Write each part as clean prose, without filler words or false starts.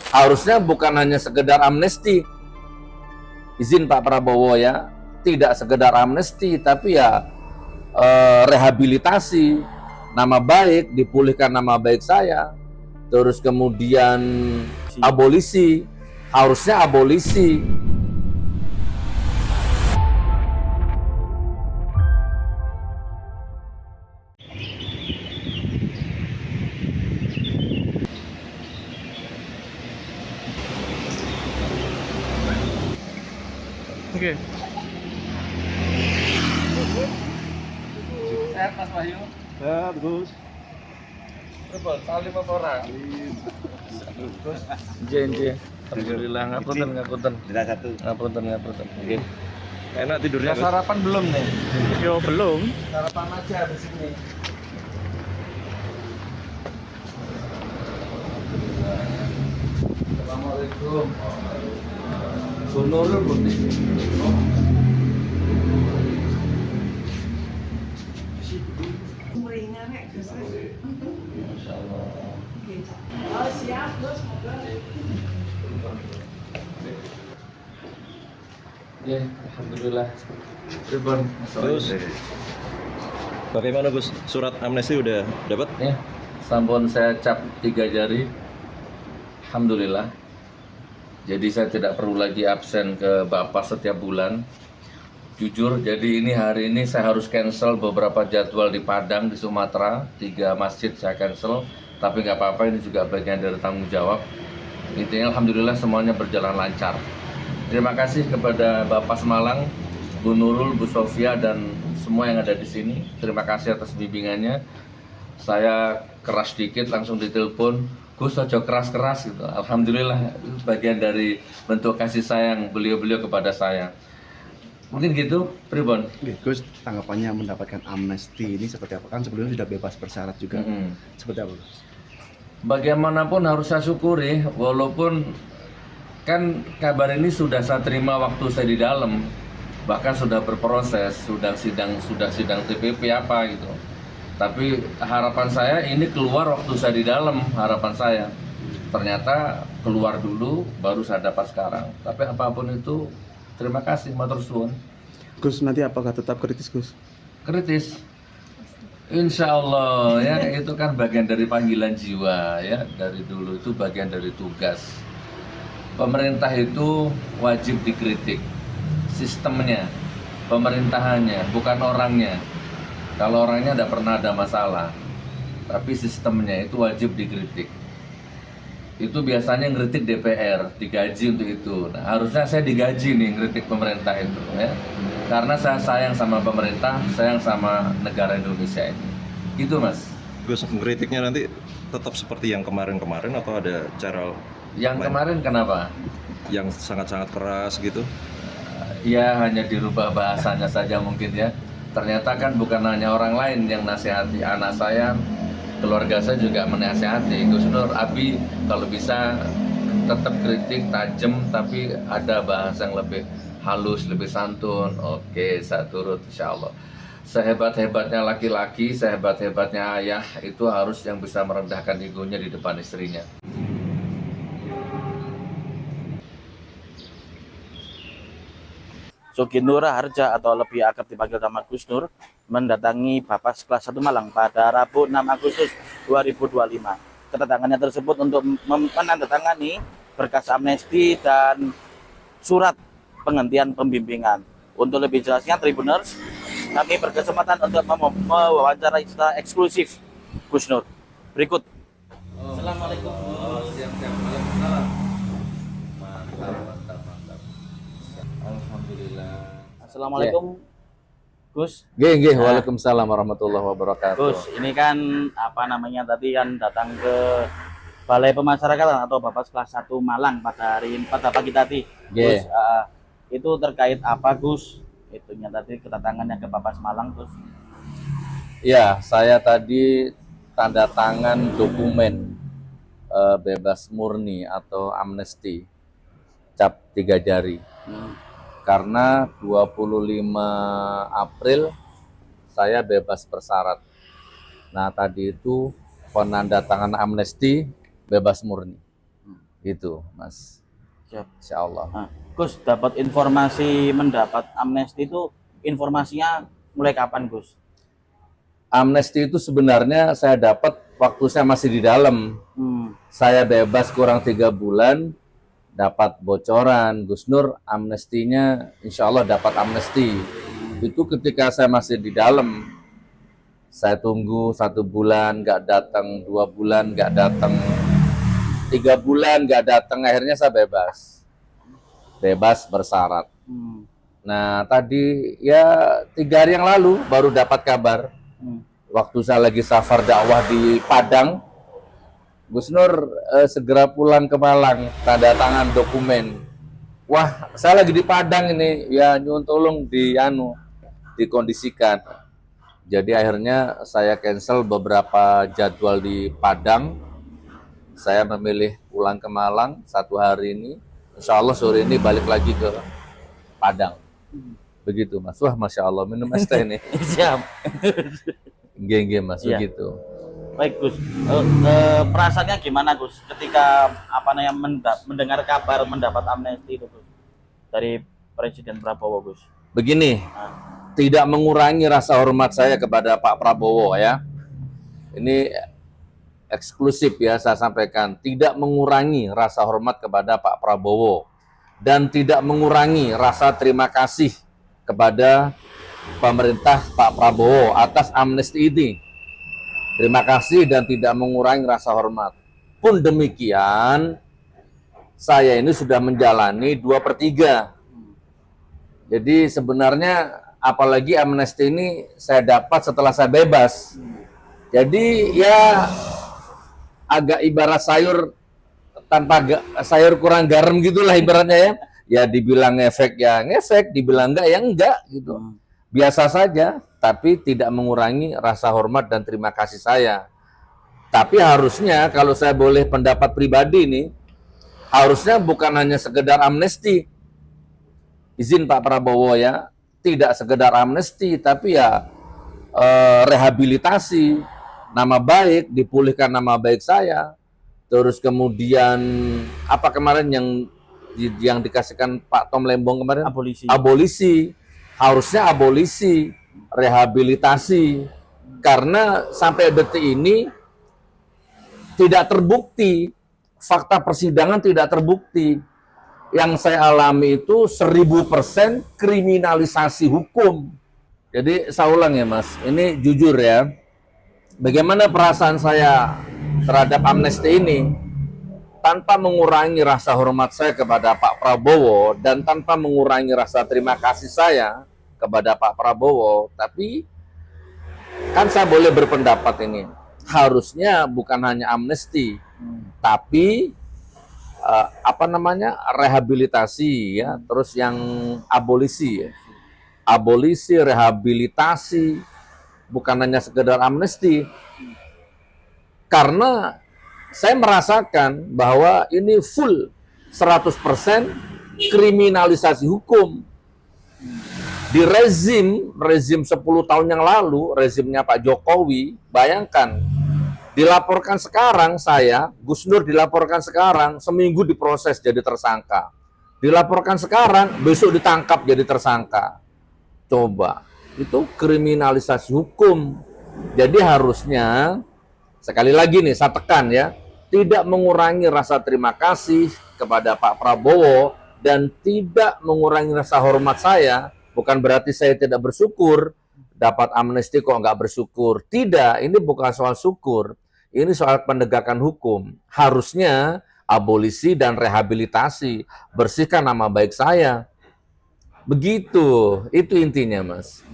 Harusnya bukan hanya sekedar amnesti, izin Pak Prabowo ya, tidak sekedar amnesti, tapi ya rehabilitasi, nama baik, dipulihkan nama baik saya, terus kemudian abolisi, harusnya abolisi. Oke. Sehat Mas Wahyu? Sehat, Gus. Betul, salim apa orang? Terus, jen. Alhamdulillah, ngapunten. Tidak satu. Ngapunten. Oke. Enak tidurnya, Gus. Sarapan belum nih? Yo, belum. Sarapan aja di sini. Assalamualaikum. Sunurul putih. Masya Allah. Oh siap, Gus, moga. Ya, alhamdulillah. Ribon. Gus, bagaimana Gus? Surat amnesti udah dapat? Ya, sampun saya cap 3 jari. Alhamdulillah. Jadi saya tidak perlu lagi absen ke Bapak setiap bulan. Jujur, jadi hari ini saya harus cancel beberapa jadwal di Padang, di Sumatera. 3 masjid saya cancel, tapi nggak apa-apa, ini juga bagian dari tanggung jawab. Intinya alhamdulillah semuanya berjalan lancar. Terima kasih kepada Bapak Semalang, Bu Nurul, Bu Sofia, dan semua yang ada di sini. Terima kasih atas bimbingannya. Saya keras dikit langsung ditelepon, Gus ojo keras-keras gitu. Alhamdulillah itu bagian dari bentuk kasih sayang beliau-beliau kepada saya. Mungkin gitu, Pribon. Gus, tanggapannya mendapatkan amnesti ini seperti apa? Kan sebelumnya sudah bebas bersyarat juga. Seperti apa? Bagaimanapun harus saya syukuri, walaupun kan kabar ini sudah saya terima waktu saya di dalam, bahkan sudah berproses, sudah sidang TPP apa gitu. Tapi harapan saya ini keluar waktu saya di dalam, harapan saya. Ternyata keluar dulu, baru saya dapat sekarang. Tapi apapun itu, terima kasih, matur suwun. Gus, nanti apakah tetap kritis, Gus? Kritis, insya Allah ya, itu kan bagian dari panggilan jiwa ya, dari dulu itu bagian dari tugas. Pemerintah itu wajib dikritik, sistemnya, pemerintahannya, bukan orangnya. Kalau orangnya tidak pernah ada masalah, tapi sistemnya itu wajib dikritik. Itu biasanya ngeritik DPR, digaji untuk itu. Nah, harusnya saya digaji nih ngeritik pemerintah itu ya. Karena saya sayang sama pemerintah, sayang sama negara Indonesia ini. Itu Mas. Gus, mengkritiknya nanti tetap seperti yang kemarin-kemarin atau ada cara Yang lain? kemarin kenapa? Yang sangat-sangat keras gitu? Ya hanya dirubah bahasanya saja mungkin ya. Ternyata kan bukan hanya orang lain yang nasihati, anak saya, keluarga saya juga menasihati. Gus Nur, Abi kalau bisa tetap kritik tajam, tapi ada bahasa yang lebih halus, lebih santun. Oke, saya turut insya Allah. Sehebat-hebatnya laki-laki, sehebat-hebatnya ayah, itu harus yang bisa merendahkan egonya di depan istrinya. Sugi Nur Harja atau lebih akrab dipanggil nama Gus Nur mendatangi Bapas kelas 1 Malang pada Rabu 6 Agustus 2025. Kedatangannya tersebut untuk menandatangani berkas amnesti dan surat penghentian pembimbingan. Untuk lebih jelasnya Tribuners, kami berkesempatan untuk mewawancarai secara eksklusif Gus Nur. Berikut. Assalamualaikum. Siap-siap. Waalaikumsalam. Mantap. Alhamdulillah. Assalamualaikum, Gus. Nggih, waalaikumsalam warahmatullahi wabarakatuh. Gus, ini kan apa namanya tadi kan datang ke Balai Pemasyarakatan atau Bapas kelas 1 Malang pada pagi tadi. Gus, itu terkait apa Gus? Itunya tadi kedatangannya ke Bapas Malang, Gus. Ya, saya tadi tanda tangan dokumen bebas murni atau amnesti cap 3 jari. Karena 25 April saya bebas bersyarat. Nah, tadi itu penandatangan amnesti bebas murni. Itu, Mas. Siap. Insya Allah. Nah, Gus, dapat informasi mendapat amnesti itu informasinya mulai kapan, Gus? Amnesti itu sebenarnya saya dapat waktu saya masih di dalam. Saya bebas kurang 3 bulan, dapat bocoran, Gus Nur amnestinya insya Allah dapat amnesti. Itu ketika saya masih di dalam. Saya tunggu 1 bulan, nggak datang, 2 bulan, nggak datang, 3 bulan, nggak datang, akhirnya saya bebas. Bebas bersyarat. Nah, tadi ya 3 hari yang lalu baru dapat kabar. Waktu saya lagi safar dakwah di Padang, Gus Nur segera pulang ke Malang, tanda tangan dokumen. Wah, saya lagi di Padang ini, ya nyuwun tolong dikondisikan. Jadi akhirnya saya cancel beberapa jadwal di Padang. Saya memilih pulang ke Malang 1 hari ini. Insya Allah sore ini balik lagi ke Padang. Begitu, Mas. Wah, Masya Allah, minum es teh nih. Siap. Geng Mas, Iya. begitu. Baik, Gus. Perasaannya gimana, Gus, ketika mendengar kabar mendapat amnesti itu, Gus, dari Presiden Prabowo, Gus? Begini, tidak mengurangi rasa hormat saya kepada Pak Prabowo ya. Ini eksklusif ya saya sampaikan, tidak mengurangi rasa hormat kepada Pak Prabowo dan tidak mengurangi rasa terima kasih kepada pemerintah Pak Prabowo atas amnesti ini. Terima kasih dan tidak mengurangi rasa hormat. Pun demikian, saya ini sudah menjalani 2/3. Jadi sebenarnya apalagi amnesti ini saya dapat setelah saya bebas. Jadi ya agak ibarat sayur sayur kurang garam gitulah ibaratnya ya. Ya dibilang ngefek ya ngefek, dibilang enggak ya enggak gitu. Biasa saja, tapi tidak mengurangi rasa hormat dan terima kasih saya. Tapi harusnya kalau saya boleh pendapat pribadi nih, harusnya bukan hanya sekedar amnesti. Izin Pak Prabowo ya, tidak sekedar amnesti, tapi ya rehabilitasi, nama baik, dipulihkan nama baik saya. Terus kemudian apa kemarin yang dikasihkan Pak Tom Lembong kemarin? Abolisi. Harusnya abolisi, rehabilitasi. Karena sampai detik ini tidak terbukti, fakta persidangan tidak terbukti. Yang saya alami itu 1000% kriminalisasi hukum. Jadi saya ulang ya Mas, ini jujur ya, bagaimana perasaan saya terhadap amnesti ini, tanpa mengurangi rasa hormat saya kepada Pak Prabowo dan tanpa mengurangi rasa terima kasih saya kepada Pak Prabowo, tapi kan saya boleh berpendapat ini, harusnya bukan hanya amnesti, tapi rehabilitasi ya, terus yang abolisi ya. Abolisi, rehabilitasi, bukan hanya sekedar amnesti. Karena saya merasakan bahwa ini full 100% kriminalisasi hukum. Di rezim 10 tahun yang lalu, rezimnya Pak Jokowi, bayangkan, dilaporkan sekarang saya, Gus Nur dilaporkan sekarang, seminggu diproses jadi tersangka. Dilaporkan sekarang, besok ditangkap jadi tersangka. Coba, itu kriminalisasi hukum. Jadi harusnya, sekali lagi nih, saya tekan ya, tidak mengurangi rasa terima kasih kepada Pak Prabowo dan tidak mengurangi rasa hormat saya. Bukan berarti saya tidak bersyukur, dapat amnesti kok nggak bersyukur. Tidak, ini bukan soal syukur. Ini soal penegakan hukum. Harusnya abolisi dan rehabilitasi. Bersihkan nama baik saya. Begitu, itu intinya Mas.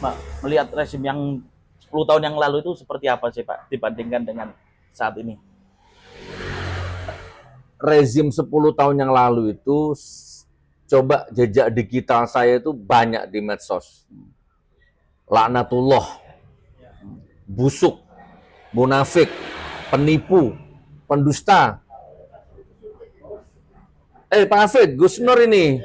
Pak, melihat rezim yang 10 tahun yang lalu itu seperti apa sih Pak dibandingkan dengan saat ini? Rezim 10 tahun yang lalu itu, coba jejak digital saya itu banyak di medsos. Laknatullah, busuk, munafik, penipu, pendusta. Pak Hafid, Gus Nur ini.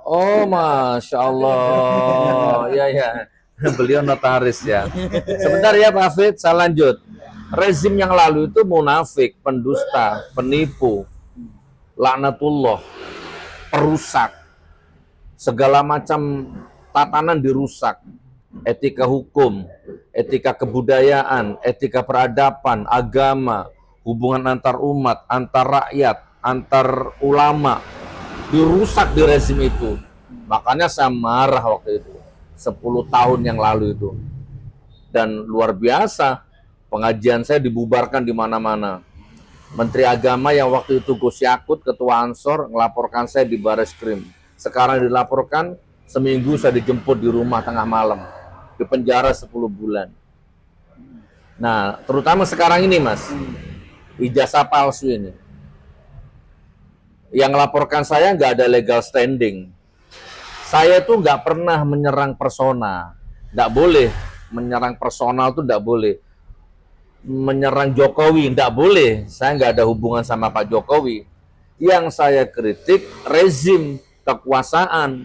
Oh, Masya Allah. Ya. Beliau notaris ya. Sebentar ya Pak Hafid, saya lanjut. rezim yang lalu itu munafik, pendusta, penipu, laknatullah, perusak, segala macam tatanan dirusak, etika hukum, etika kebudayaan, etika peradaban, agama, hubungan antar umat, antar rakyat, antar ulama, dirusak di rezim itu. Makanya saya marah waktu itu, 10 tahun yang lalu itu. Dan luar biasa, pengajian saya dibubarkan di mana-mana. Menteri Agama yang waktu itu Gus Yakut, Ketua Ansor, ngelaporkan saya di Bareskrim. Sekarang dilaporkan, seminggu saya dijemput di rumah tengah malam. Di penjara 10 bulan. Nah, terutama sekarang ini, Mas. Ijazah palsu ini. Yang ngelaporkan saya nggak ada legal standing. Saya tuh nggak pernah menyerang persona. Nggak boleh. Menyerang personal tuh nggak boleh. Menyerang Jokowi nggak boleh. Saya nggak ada hubungan sama Pak Jokowi. Yang saya kritik rezim kekuasaan.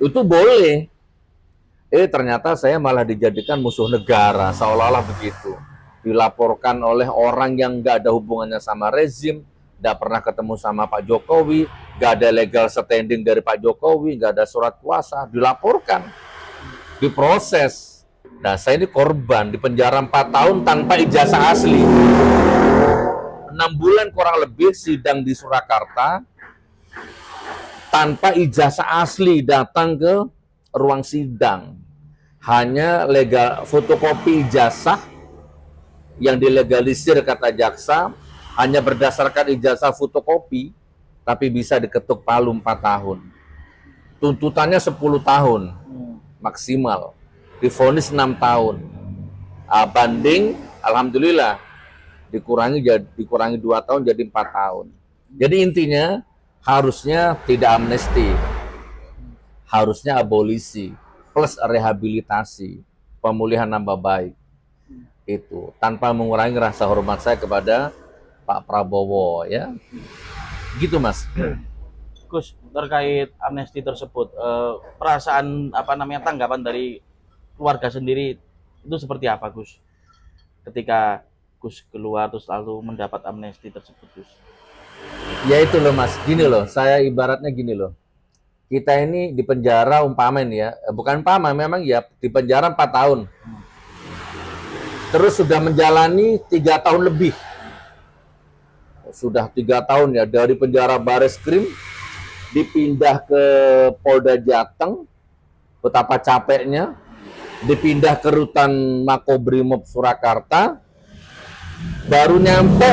Itu boleh. Ternyata saya malah dijadikan musuh negara. Seolah-olah begitu. Dilaporkan oleh orang yang nggak ada hubungannya sama rezim. Nggak pernah ketemu sama Pak Jokowi, nggak ada legal standing dari Pak Jokowi, nggak ada surat kuasa, dilaporkan, diproses. Nah, saya ini korban, di penjara 4 tahun tanpa ijazah asli. 6 bulan kurang lebih sidang di Surakarta, tanpa ijazah asli datang ke ruang sidang. Hanya legal fotokopi ijazah yang dilegalisir kata jaksa, hanya berdasarkan ijazah fotokopi, tapi bisa diketuk palu 4 tahun. Tuntutannya 10 tahun maksimal, divonis 6 tahun. Banding, alhamdulillah, dikurangi 2 tahun jadi 4 tahun. Jadi intinya, harusnya tidak amnesti, harusnya abolisi, plus rehabilitasi, pemulihan nama baik. Itu, tanpa mengurangi rasa hormat saya kepada Pak Prabowo, ya, gitu Mas. Gus, terkait amnesti tersebut, perasaan tanggapan dari keluarga sendiri itu seperti apa, Gus? Ketika Gus keluar terus lalu mendapat amnesti tersebut, Gus? Ya itu loh Mas, gini loh, saya ibaratnya gini loh. Kita ini di penjara umpama ini ya, bukan umpama, memang ya di penjara 4 tahun. Terus sudah menjalani 3 tahun lebih. Sudah 3 tahun ya, dari penjara Bareskrim dipindah ke Polda Jateng, betapa capeknya, dipindah ke rutan Makobrimob Surakarta, baru nyampe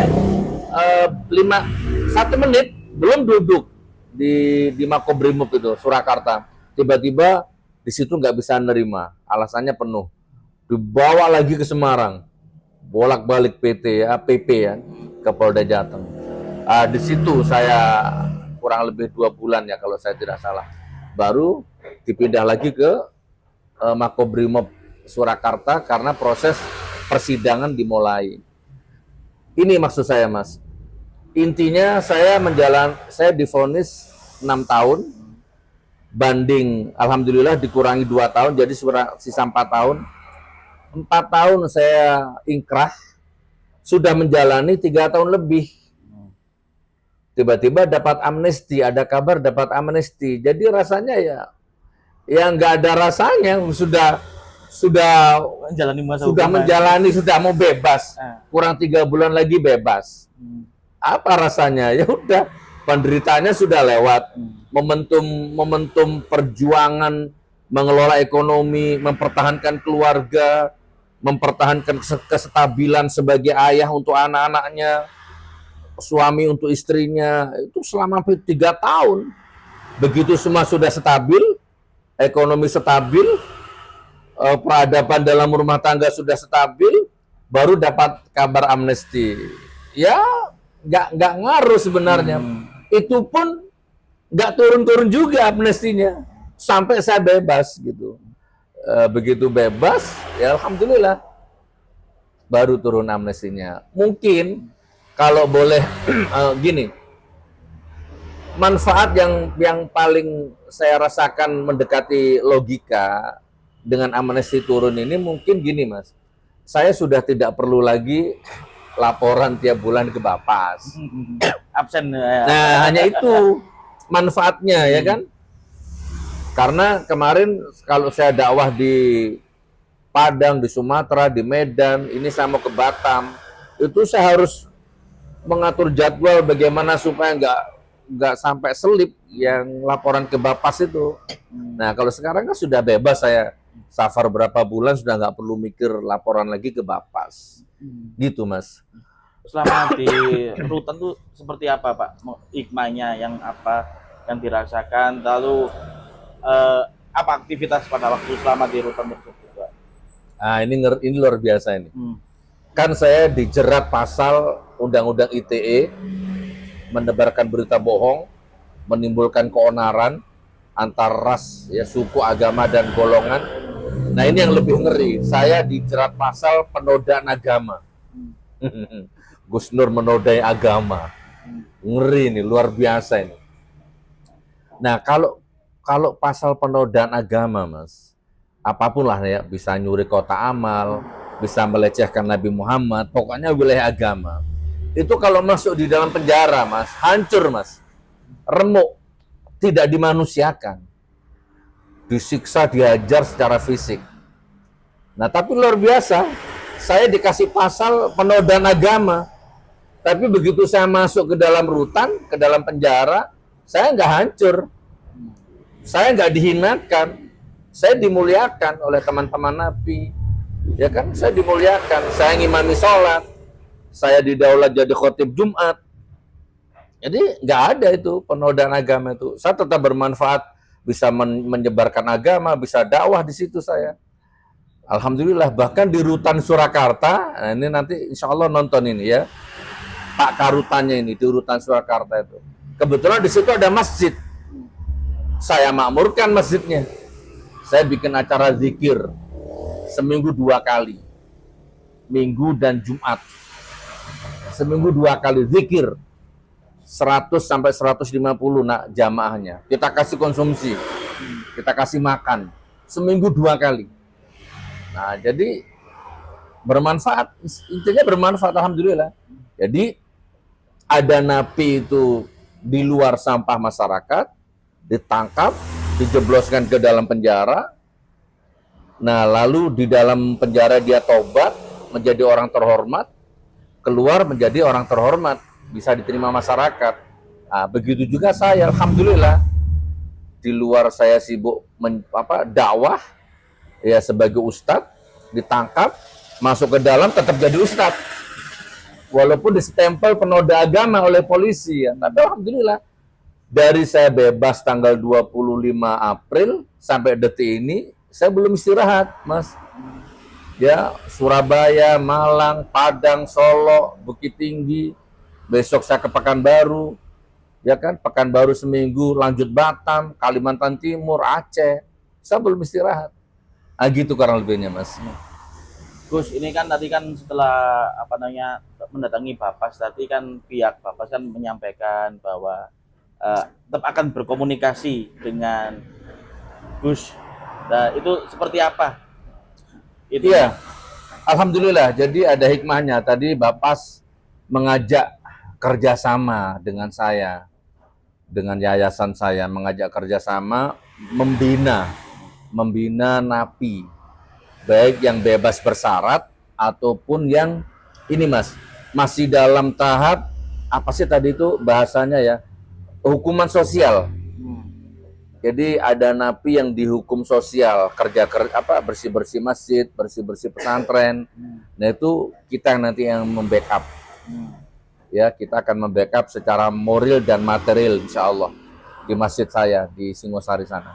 1 menit belum duduk di Makobrimob itu Surakarta, tiba-tiba di situ nggak bisa nerima, alasannya penuh, dibawa lagi ke Semarang, bolak-balik PP ya, ke Polda Jateng. Di situ saya kurang lebih 2 bulan ya kalau saya tidak salah. Baru dipindah lagi ke Makobrimob Surakarta karena proses persidangan dimulai. Ini maksud saya, Mas. Intinya saya divonis 6 tahun, banding alhamdulillah dikurangi 2 tahun jadi sisa 4 tahun. 4 tahun saya ingkrah, sudah menjalani 3 tahun lebih. Tiba-tiba dapat amnesti, ada kabar dapat amnesti. Jadi rasanya ya nggak ada rasanya, sudah menjalani, sudah mau bebas. Kurang 3 bulan lagi bebas. Apa rasanya? Ya udah, penderitaannya sudah lewat. Momentum perjuangan mengelola ekonomi, mempertahankan keluarga, mempertahankan kestabilan sebagai ayah untuk anak-anaknya, suami untuk istrinya, itu selama 3 tahun. Begitu semua sudah stabil, ekonomi stabil, peradaban dalam rumah tangga sudah stabil, baru dapat kabar amnesti. Ya nggak ngaruh sebenarnya. Itu pun nggak turun-turun juga amnestinya, sampai saya bebas gitu. Begitu bebas, ya alhamdulillah, baru turun amnestinya. Mungkin kalau boleh gini, manfaat yang paling saya rasakan mendekati logika dengan amnesti turun ini mungkin gini Mas. saya sudah tidak perlu lagi laporan tiap bulan ke Bapas. Absen. Nah, hanya itu manfaatnya ya kan. Karena kemarin kalau saya dakwah di Padang, di Sumatera, di Medan, ini saya mau ke Batam, itu saya harus mengatur jadwal bagaimana supaya nggak sampai selip yang laporan ke Bapas itu. Nah, kalau sekarang kan sudah bebas, saya safar berapa bulan sudah nggak perlu mikir laporan lagi ke Bapas. Gitu, Mas. Selama di rutan tuh seperti apa, Pak? Hikmahnya yang apa yang dirasakan, lalu apa aktivitas pada waktu selama di rutan tersebut, Pak? Nah, ini luar biasa ini. Kan saya dijerat pasal Undang-Undang ITE, menebarkan berita bohong, menimbulkan keonaran antar ras, ya, suku, agama, dan golongan. Nah, ini yang lebih ngeri. Saya dijerat pasal penodaan agama. Gus Nur menodai agama. Ngeri ini, luar biasa ini. Nah, kalau pasal penodaan agama, Mas, apapun lah ya, bisa nyuri kotak amal, bisa melecehkan Nabi Muhammad, pokoknya wilayah agama. Itu kalau masuk di dalam penjara, Mas, hancur, Mas. Remuk, tidak dimanusiakan. Disiksa, dihajar secara fisik. Nah, tapi luar biasa, saya dikasih pasal penodaan agama. Tapi begitu saya masuk ke dalam rutan, ke dalam penjara, saya nggak hancur. Saya nggak dihinakan. Saya dimuliakan oleh teman-teman Nabi. Ya kan, saya dimuliakan. Saya ngimami sholat. Saya didaulat jadi khotib Jumat. Jadi nggak ada itu penodaan agama itu. Saya tetap bermanfaat, bisa menyebarkan agama, bisa dakwah di situ saya. Alhamdulillah, bahkan di rutan Surakarta, nah ini nanti insya Allah nonton ini ya, Pak Karutannya ini di rutan Surakarta itu. Kebetulan di situ ada masjid. Saya makmurkan masjidnya. Saya bikin acara zikir seminggu 2 kali, Minggu dan Jumat. Seminggu 2 kali zikir. 100 sampai 150 nak jamaahnya. Kita kasih konsumsi, kita kasih makan. Seminggu 2 kali. Nah, jadi bermanfaat, intinya bermanfaat, alhamdulillah. Jadi ada napi itu di luar sampah masyarakat, ditangkap, dijebloskan ke dalam penjara. Nah, lalu di dalam penjara dia tobat, menjadi orang terhormat, keluar menjadi orang terhormat, bisa diterima masyarakat. Nah, begitu juga saya, alhamdulillah. Di luar saya sibuk dakwah, ya sebagai ustadz, ditangkap, masuk ke dalam tetap jadi ustadz. Walaupun distempel penoda agama oleh polisi ya. Tapi alhamdulillah, dari saya bebas tanggal 25 April sampai detik ini, saya belum istirahat, Mas. Ya, Surabaya, Malang, Padang, Solo, Bukit Tinggi. Besok saya ke Pekanbaru. Ya kan, Pekanbaru seminggu, lanjut Batam, Kalimantan Timur, Aceh. Saya belum istirahat. Ah, gitu kurang lebihnya, Mas. Gus, ini kan tadi kan setelah mendatangi Bapas, tadi kan pihak Bapas kan menyampaikan bahwa tetap akan berkomunikasi dengan Gus. Nah, itu seperti apa? Itu iya, alhamdulillah. Jadi ada hikmahnya. Tadi Bapas mengajak kerjasama dengan saya, dengan yayasan saya, mengajak kerjasama membina napi, baik yang bebas bersyarat ataupun yang ini, Mas, masih dalam tahap apa sih tadi itu bahasanya ya, hukuman sosial. Jadi ada napi yang dihukum sosial, bersih-bersih masjid, bersih-bersih pesantren. Nah, itu kita nanti yang membackup. Ya, kita akan membackup secara moral dan material insya Allah di masjid saya di Singosari sana.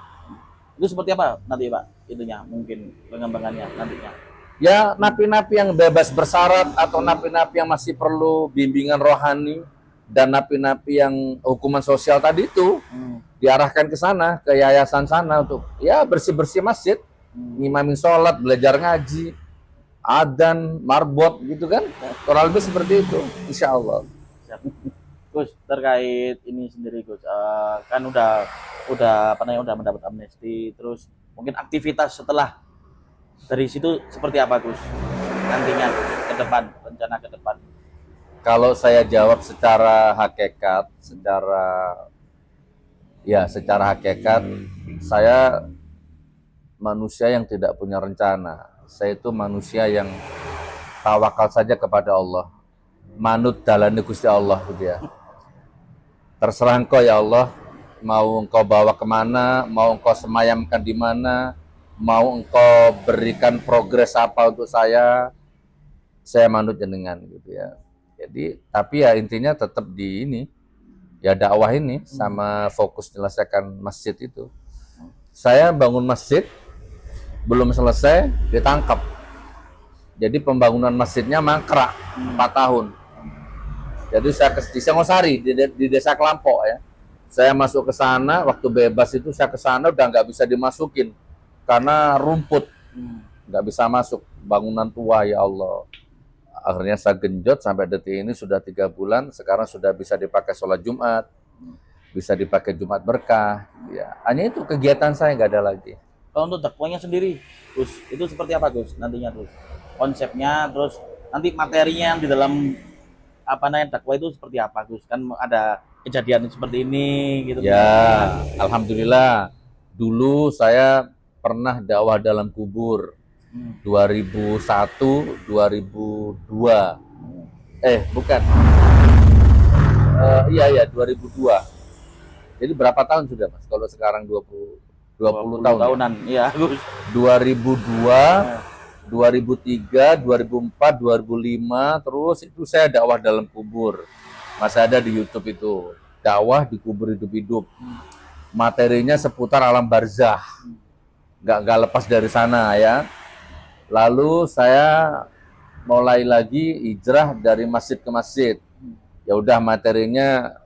Itu seperti apa nanti, Pak? Itunya mungkin pengembangannya nantinya. Ya, napi-napi yang bebas bersyarat atau napi-napi yang masih perlu bimbingan rohani dan napi-napi yang hukuman sosial tadi itu diarahkan ke sana, ke yayasan sana untuk ya bersih-bersih masjid, ngimamin sholat, belajar ngaji, adzan, marbot gitu kan. Kurang lebih seperti itu, insya Allah. Siap. Gus, terkait ini sendiri Gus, kan udah mendapat amnesti, terus mungkin aktivitas setelah dari situ seperti apa Gus? nantinya ke depan, rencana ke depan? Kalau saya jawab secara hakikat, secara hakikat, saya manusia yang tidak punya rencana. Saya itu manusia yang tawakal saja kepada Allah. Manut dalane Gusti Allah gitu ya. Terserah engkau ya Allah, mau engkau bawa kemana, mau engkau semayamkan di mana, mau engkau berikan progres apa untuk saya manut jenengan gitu ya. Jadi, tapi ya intinya tetap di ini, ya dakwah ini sama fokus menyelesaikan masjid itu. Saya bangun masjid, belum selesai, ditangkap. Jadi pembangunan masjidnya mangkrak 4 tahun. Jadi saya di Singosari, di Desa Kelampok ya. Saya masuk ke sana, waktu bebas itu saya ke sana udah nggak bisa dimasukin. Karena rumput, nggak bisa masuk, bangunan tua ya Allah. Akhirnya saya genjot sampai detik ini sudah 3 bulan, sekarang sudah bisa dipakai sholat Jumat, bisa dipakai Jumat berkah. Ya, hanya itu kegiatan saya, nggak ada lagi. Kalau untuk dakwahnya sendiri, Gus, itu seperti apa Gus nantinya Gus? Konsepnya, terus nanti materinya di dalam dakwah itu seperti apa Gus? Kan ada kejadian seperti ini gitu. Ya, alhamdulillah. Dulu saya pernah dakwah dalam kubur. 2001, 2002. Bukan. Iya, 2002. Jadi berapa tahun sudah, Mas? Kalau sekarang 20 tahun. Tahunan, iya, Gus. 2002, 2003, 2004, 2005, terus itu saya dakwah dalam kubur. Masih ada di YouTube itu. Dakwah di kubur hidup-hidup. Materinya seputar alam barzah. Nggak lepas dari sana ya. Lalu saya mulai lagi hijrah dari masjid ke masjid. Ya udah materinya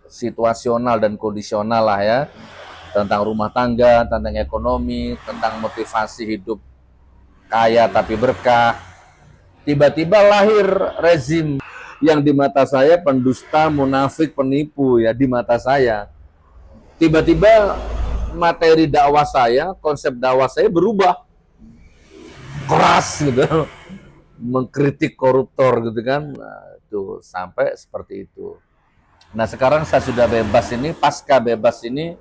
situasional dan kondisional lah ya. Tentang rumah tangga, tentang ekonomi, tentang motivasi hidup kaya tapi berkah. Tiba-tiba lahir rezim yang di mata saya pendusta, munafik, penipu ya di mata saya. Tiba-tiba materi dakwah saya, konsep dakwah saya berubah. Keras gitu, mengkritik koruptor gitu kan, nah, itu sampai seperti itu. Nah sekarang saya sudah bebas ini, pasca bebas ini,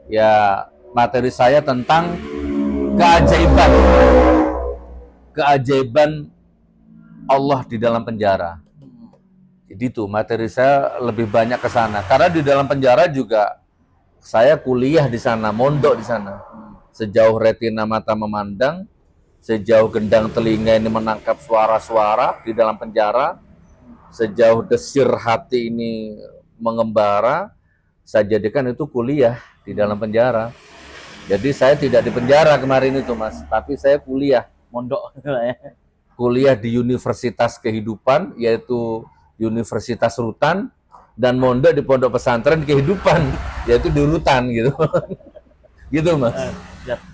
ya materi saya tentang keajaiban Allah di dalam penjara. Jadi itu materi saya lebih banyak ke sana, karena di dalam penjara juga saya kuliah di sana, mondok di sana, sejauh retina mata memandang. Sejauh gendang telinga ini menangkap suara-suara di dalam penjara, sejauh desir hati ini mengembara, saya jadikan itu kuliah di dalam penjara. Jadi saya tidak di penjara kemarin itu Mas, tapi saya kuliah, Mondok. kuliah di Universitas Kehidupan, yaitu Universitas Rutan, dan mondok di Pondok Pesantren Kehidupan, yaitu di Rutan gitu. Gitu Mas.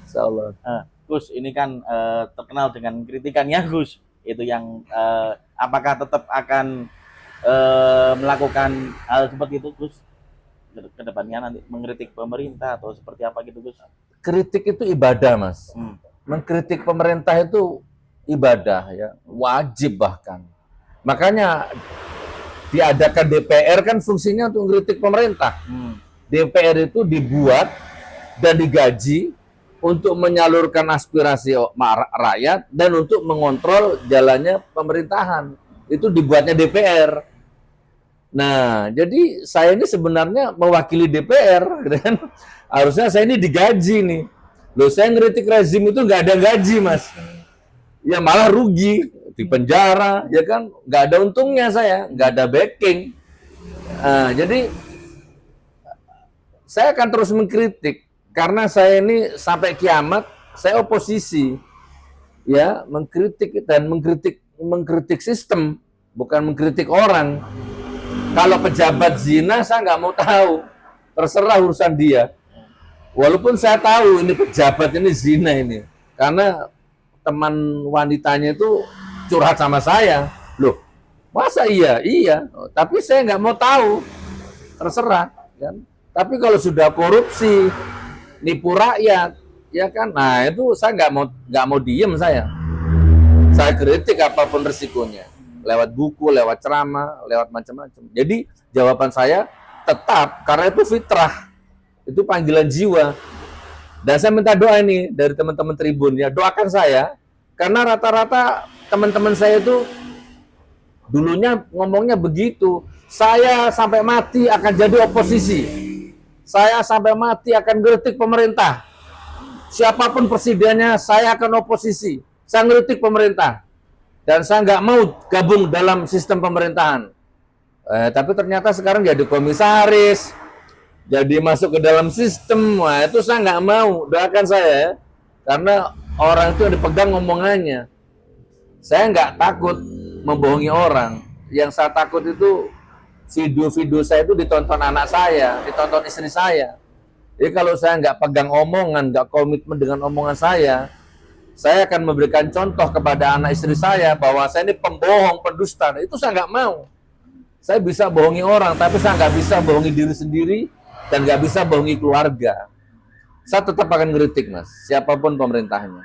Insyaallah. Gus, ini kan terkenal dengan kritikannya Gus. Itu yang apakah tetap akan melakukan hal seperti itu Gus? Ke depannya nanti mengkritik pemerintah atau seperti apa gitu Gus? Kritik itu ibadah Mas. Mengkritik pemerintah itu ibadah ya, wajib bahkan. Makanya diadakan DPR kan fungsinya untuk mengkritik pemerintah. DPR itu dibuat dan digaji untuk menyalurkan aspirasi rakyat dan untuk mengontrol jalannya pemerintahan. Itu dibuatnya DPR. Nah, jadi saya ini sebenarnya mewakili DPR, gitu kan? Harusnya saya ini digaji nih. Loh, saya ngeritik rezim itu nggak ada gaji, Mas. Ya malah rugi, di penjara, ya kan? Nggak ada untungnya saya, nggak ada backing. Nah, jadi saya akan terus mengkritik. Karena saya ini sampai kiamat, saya oposisi. Ya, mengkritik dan mengkritik sistem, bukan mengkritik orang. Kalau pejabat zina, saya nggak mau tahu. Terserah urusan dia. Walaupun saya tahu ini pejabat ini zina ini. Karena teman wanitanya itu curhat sama saya. Loh, masa iya? Iya. Tapi saya nggak mau tahu. Terserah. Kan? Tapi kalau sudah korupsi, nipu rakyat, ya kan? Nah itu saya nggak mau diem saya. Saya kritik apapun resikonya. Lewat buku, lewat ceramah, lewat macam-macam. Jadi jawaban saya tetap, karena itu fitrah. Itu panggilan jiwa. Dan saya minta doa ini dari teman-teman Tribun, ya doakan saya. Karena rata-rata teman-teman saya itu dulunya ngomongnya begitu. Saya sampai mati akan jadi oposisi. Saya sampai mati akan kritik pemerintah. Siapapun presidennya, saya akan oposisi. Saya ngeritik pemerintah. Dan saya nggak mau gabung dalam sistem pemerintahan. Tapi ternyata sekarang jadi komisaris, jadi masuk ke dalam sistem. Wah, itu saya nggak mau. Doakan saya ya. Karena orang itu dipegang ngomongannya. Saya nggak takut membohongi orang. Yang saya takut itu video-video saya itu ditonton anak saya, ditonton istri saya. Jadi kalau saya nggak pegang omongan, nggak komitmen dengan omongan saya akan memberikan contoh kepada anak istri saya bahwa saya ini pembohong, pendusta. Itu saya nggak mau. Saya bisa bohongi orang, tapi saya nggak bisa bohongi diri sendiri dan nggak bisa bohongi keluarga. Saya tetap akan ngeritik, Mas, siapapun pemerintahnya.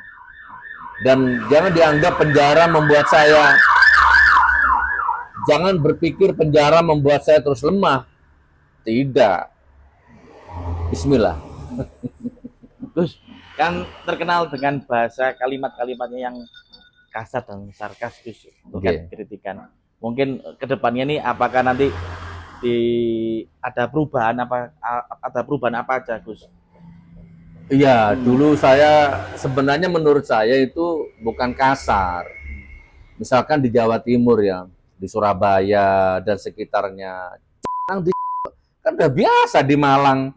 Dan jangan dianggap penjara membuat saya, jangan berpikir penjara membuat saya terus lemah. Tidak. Bismillah. Gus, kan terkenal dengan bahasa kalimat-kalimatnya yang kasar dan sarkastis untuk Oke. kritikan. Mungkin kedepannya nih apakah nanti ada perubahan apa aja, Gus? Iya, dulu saya sebenarnya menurut saya itu bukan kasar. Misalkan di Jawa Timur ya, di Surabaya dan sekitarnya, kan udah biasa di Malang,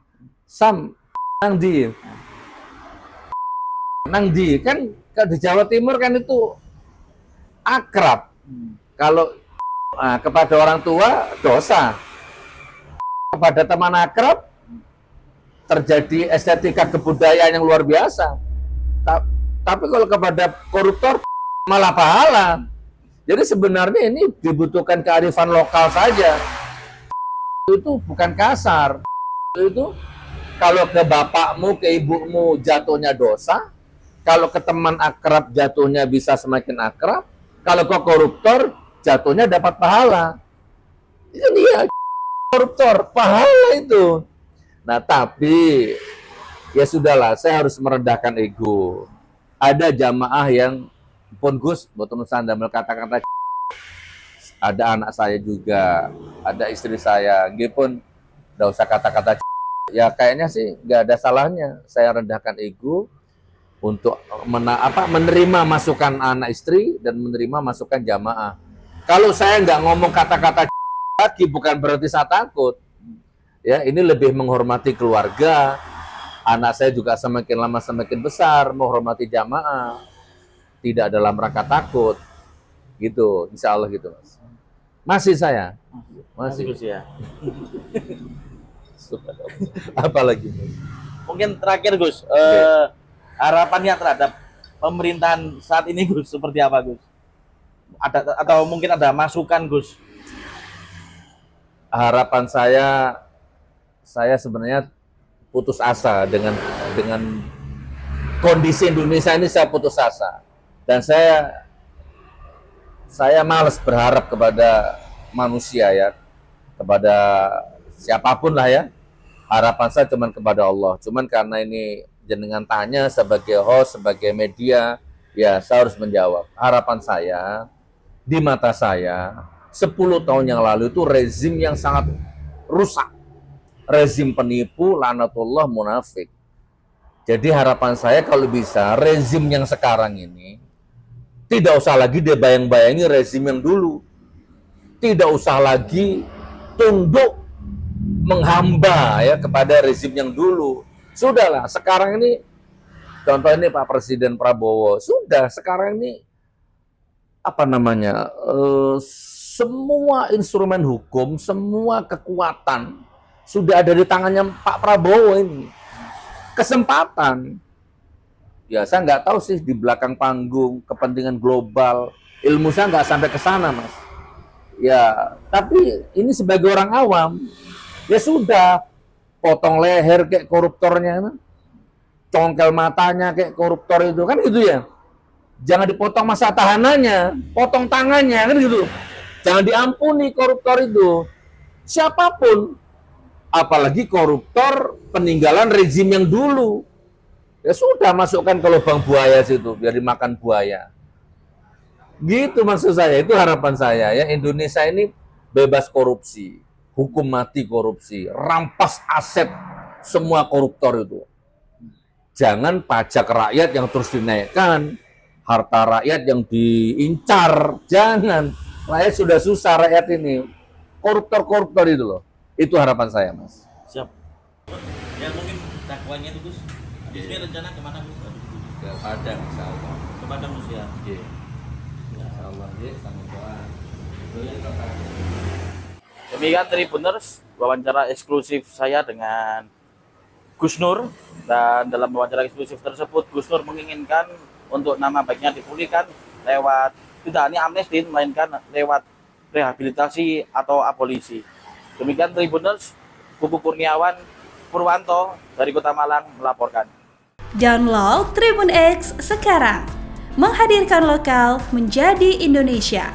Nangdi kan di Jawa Timur kan itu akrab. Kalau kepada orang tua dosa, kepada teman akrab terjadi estetika kebudayaan yang luar biasa. Tapi kalau kepada koruptor malah pahala. Jadi sebenarnya ini dibutuhkan kearifan lokal saja. Itu bukan kasar. Itu kalau ke bapakmu, ke ibumu jatuhnya dosa. Kalau ke teman akrab jatuhnya bisa semakin akrab. Kalau ke koruptor jatuhnya dapat pahala. Itu dia koruptor, pahala itu. Nah, tapi ya sudahlah, saya harus merendahkan ego. Ada jamaah yang pun Gus, betul damel kata-kata, ada anak saya juga, ada istri saya, pun enggak usah kata-kata. Ya kayaknya sih nggak ada salahnya saya rendahkan ego untuk menerima masukan anak istri dan menerima masukan jamaah. Kalau saya nggak ngomong kata-kata lagi bukan berarti saya takut. Ya, ini lebih menghormati keluarga. Anak saya juga semakin lama semakin besar, menghormati jamaah. Tidak dalam rangka takut. Gitu, insya Allah gitu, Mas. Masih saya. Masih. Gus ya. Apalagi? Mungkin terakhir Gus, harapannya terhadap pemerintahan saat ini Gus seperti apa Gus? Atau mungkin ada masukan Gus? Harapan saya sebenarnya putus asa dengan kondisi Indonesia ini. Saya putus asa dan saya malas berharap kepada manusia ya, kepada siapapun lah ya. Harapan saya cuma kepada Allah. Cuman karena ini jenengan tanya sebagai host, sebagai media, ya saya harus menjawab. Harapan saya, di mata saya, 10 tahun yang lalu itu rezim yang sangat rusak. Rezim penipu, laknatullah, munafik. Jadi harapan saya kalau bisa rezim yang sekarang ini tidak usah lagi dia bayang-bayangi rezim yang dulu. Tidak usah lagi tunduk menghamba ya kepada rezim yang dulu. Sudahlah, sekarang ini contoh ini Pak Presiden Prabowo. Sudah, sekarang ini apa namanya? Semua instrumen hukum, semua kekuatan sudah ada di tangannya Pak Prabowo ini. Kesempatan. Ya, saya nggak tahu sih di belakang panggung, kepentingan global, ilmu saya nggak sampai ke sana, Mas. Ya, tapi ini sebagai orang awam, ya sudah, potong leher kayak koruptornya, congkel matanya kayak koruptor itu, kan gitu ya. Jangan dipotong masa tahanannya, potong tangannya, kan gitu. Jangan diampuni koruptor itu. Siapapun, apalagi koruptor peninggalan rezim yang dulu. Ya sudah, masukkan ke lubang buaya situ, biar dimakan buaya. Gitu maksud saya, itu harapan saya ya. Indonesia ini bebas korupsi, hukum mati korupsi, rampas aset semua koruptor itu. Jangan pajak rakyat yang terus dinaikkan, harta rakyat yang diincar, jangan. Rakyat sudah susah rakyat ini. Koruptor-koruptor itu loh. Itu harapan saya, Mas. Siap. Ya mungkin dakwanya itu Gus. Habis ini rencana kemana Gus? Ke Padang, insya Allah. Ke Padang Gus ya. Iya. Insya Allah, ya, sama doa. Demikian Tribuners, wawancara eksklusif saya dengan Gus Nur, dan dalam wawancara eksklusif tersebut Gus Nur menginginkan untuk nama baiknya dipulihkan lewat tidak hanya amnesti, melainkan lewat rehabilitasi atau abolisi. Demikian Tribuners, Kuku Kurniawan Purwanto dari Kota Malang melaporkan. Download Tribun X sekarang, menghadirkan lokal menjadi Indonesia.